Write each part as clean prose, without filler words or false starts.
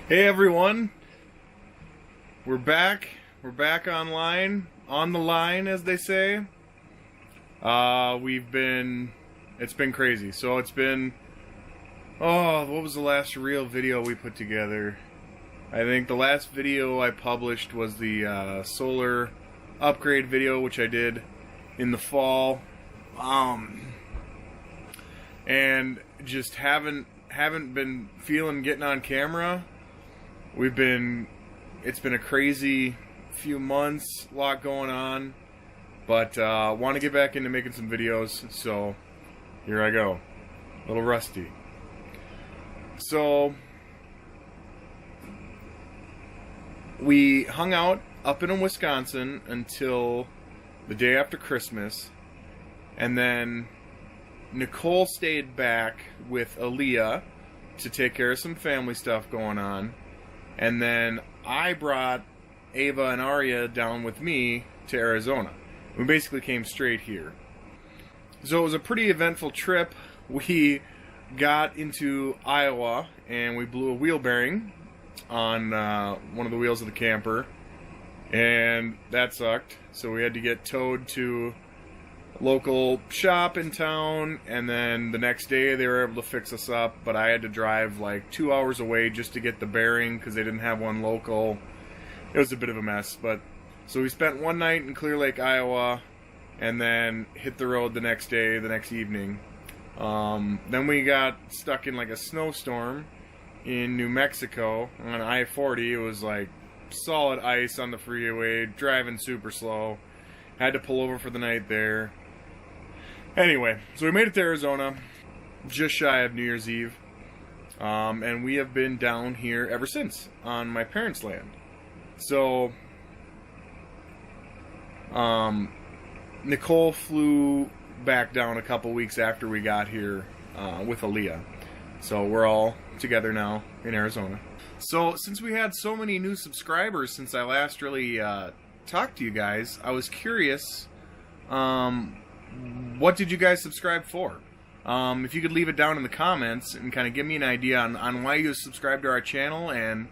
Hey everyone, we're back. We're back online, on the line, as they say. It's been crazy. So it's been, what was the last real video we put together? I think the last video I published was the solar upgrade video, which I did in the fall. And just haven't been feeling getting on camera. It's been a crazy few months, a lot going on, but want to get back into making some videos, so here I go. A little rusty. So we hung out up in Wisconsin until the day after Christmas, and then Nicole stayed back with Aaliyah to take care of some family stuff going on. And then I brought Ava and Arya down with me to Arizona. We basically came straight here. So it was a pretty eventful trip. We got into Iowa and we blew a wheel bearing on one of the wheels of the camper. And that sucked. So we had to get towed to a local shop in town, and then the next day they were able to fix us up, but I had to drive like 2 hours away just to get the bearing because they didn't have one local. It was a bit of a mess, but so we spent one night in Clear Lake, Iowa, and then hit the road the next day, the next evening. Then we got stuck in like a snowstorm in New Mexico on I-40. It was like solid ice on the freeway, driving super slow. Had to pull over for the night there. Anyway, so we made it to Arizona, just shy of New Year's Eve, and we have been down here ever since, on my parents' land. So, Nicole flew back down a couple weeks after we got here with Aaliyah. So we're all together now in Arizona. So, since we had so many new subscribers since I last really talked to you guys, I was curious, what did you guys subscribe for? If you could leave it down in the comments and kind of give me an idea on why you subscribed to our channel and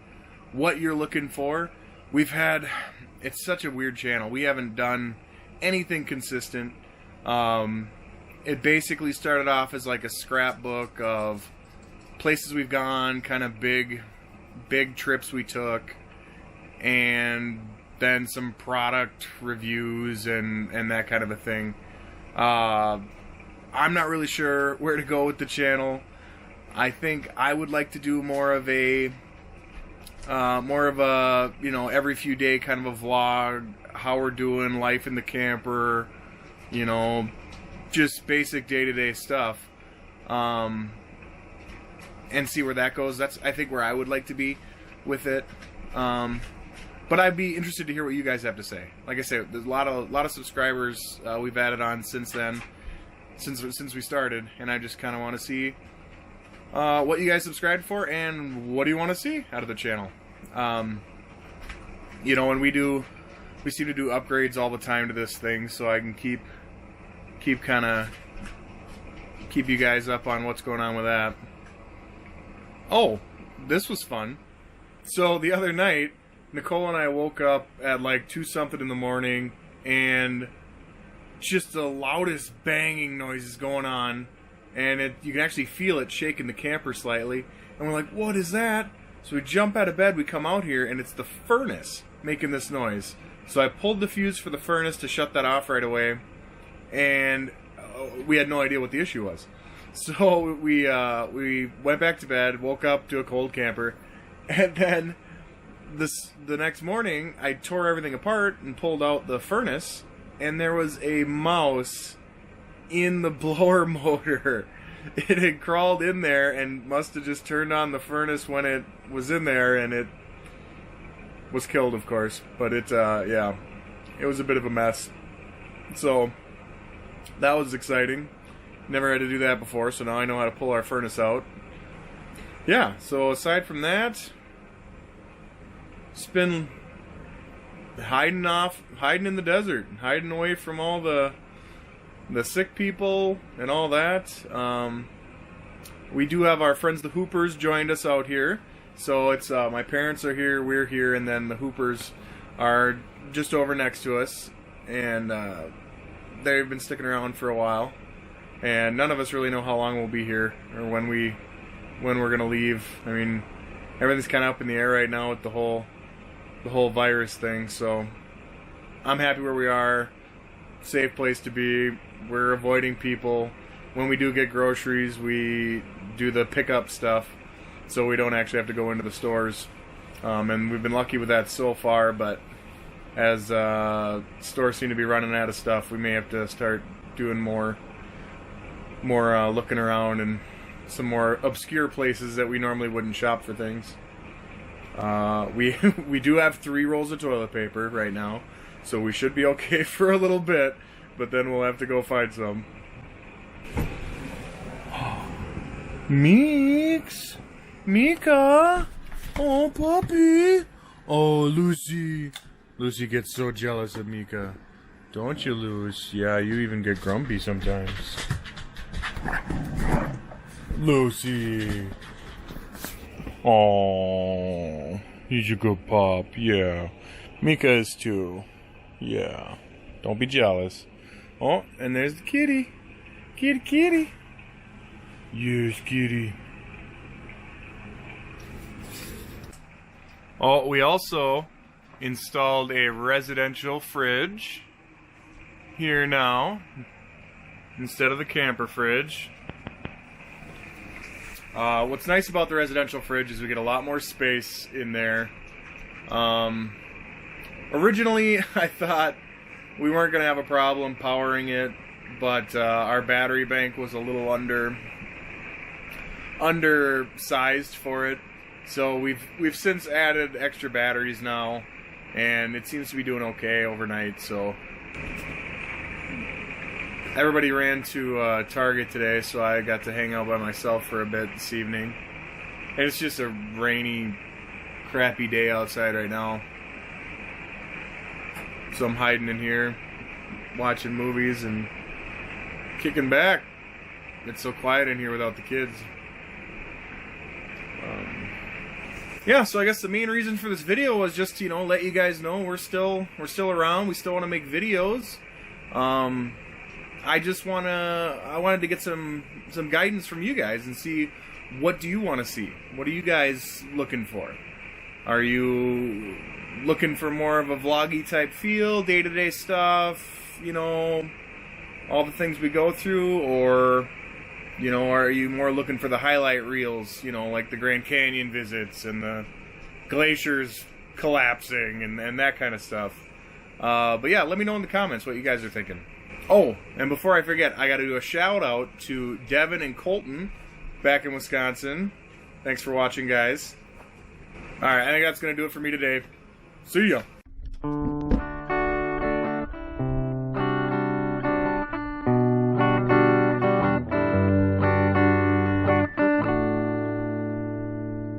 what you're looking for. It's such a weird channel. We haven't done anything consistent. It basically started off as like a scrapbook of places we've gone, kind of big trips we took, and then some product reviews and that kind of a thing. I'm not really sure where to go with the channel. I think I would like to do more of a every few day kind of a vlog, how we're doing, life in the camper, just basic day-to-day stuff, and see where that goes. That's, I think, where I would like to be with it. But I'd be interested to hear what you guys have to say. Like I said, there's a lot of subscribers we've added on since then, since we started, and I just kind of want to see what you guys subscribed for and what do you want to see out of the channel. And we seem to do upgrades all the time to this thing, so I can keep you guys up on what's going on with that. Oh, this was fun. So the other night, Nicole and I woke up at like 2-something in the morning, and just the loudest banging noises going on, and you can actually feel it shaking the camper slightly, and we're like, what is that? So we jump out of bed, we come out here, and it's the furnace making this noise. So I pulled the fuse for the furnace to shut that off right away, and we had no idea what the issue was. So we went back to bed, woke up to a cold camper, and then the next morning, I tore everything apart and pulled out the furnace, and there was a mouse in the blower motor. It had crawled in there and must have just turned on the furnace when it was in there, and it was killed, of course. But it was a bit of a mess. So that was exciting. Never had to do that before, so now I know how to pull our furnace out. Yeah, so aside from that, it's been hiding in the desert, hiding away from all the sick people and all that. We do have our friends the Hoopers joined us out here, So it's my parents are here, we're here, and then the Hoopers are just over next to us, and they've been sticking around for a while, and none of us really know how long we'll be here or when we're gonna leave. I mean, everything's kind of up in the air right now with the whole virus thing. So I'm happy where we are. Safe place to be. We're avoiding people. When we do get groceries, we do the pickup stuff, so we don't actually have to go into the stores. And we've been lucky with that so far, but as stores seem to be running out of stuff, we may have to start doing more looking around and some more obscure places that we normally wouldn't shop for things. We do have 3 rolls of toilet paper right now, so we should be okay for a little bit, but then we'll have to go find some. Meeks! Mika! Oh, puppy! Oh, Lucy! Lucy gets so jealous of Mika. Don't you, Lucy? Yeah, you even get grumpy sometimes. Lucy! Oh, he's a good pup. Yeah. Mika is too. Yeah. Don't be jealous. Oh, and there's the kitty. Kitty, kitty. Yes, kitty. Oh, we also installed a residential fridge here now instead of the camper fridge. What's nice about the residential fridge is we get a lot more space in there. Originally, I thought we weren't going to have a problem powering it, but our battery bank was a little undersized for it. So we've since added extra batteries now, and it seems to be doing okay overnight. So everybody ran to Target today, so I got to hang out by myself for a bit this evening. And it's just a rainy, crappy day outside right now. So I'm hiding in here, watching movies and kicking back. It's so quiet in here without the kids. Yeah, so I guess the main reason for this video was just to, let you guys know we're still around. We still want to make videos. I wanted to get some guidance from you guys and see, what do you want to see? What are you guys looking for? Are you looking for more of a vloggy type feel, day-to-day stuff, all the things we go through, or are you more looking for the highlight reels, like the Grand Canyon visits and the glaciers collapsing and that kind of stuff? But yeah, let me know in the comments what you guys are thinking. Oh, and before I forget, I got to do a shout out to Devin and Colton back in Wisconsin. Thanks for watching, guys. Alright, I think that's going to do it for me today. See ya!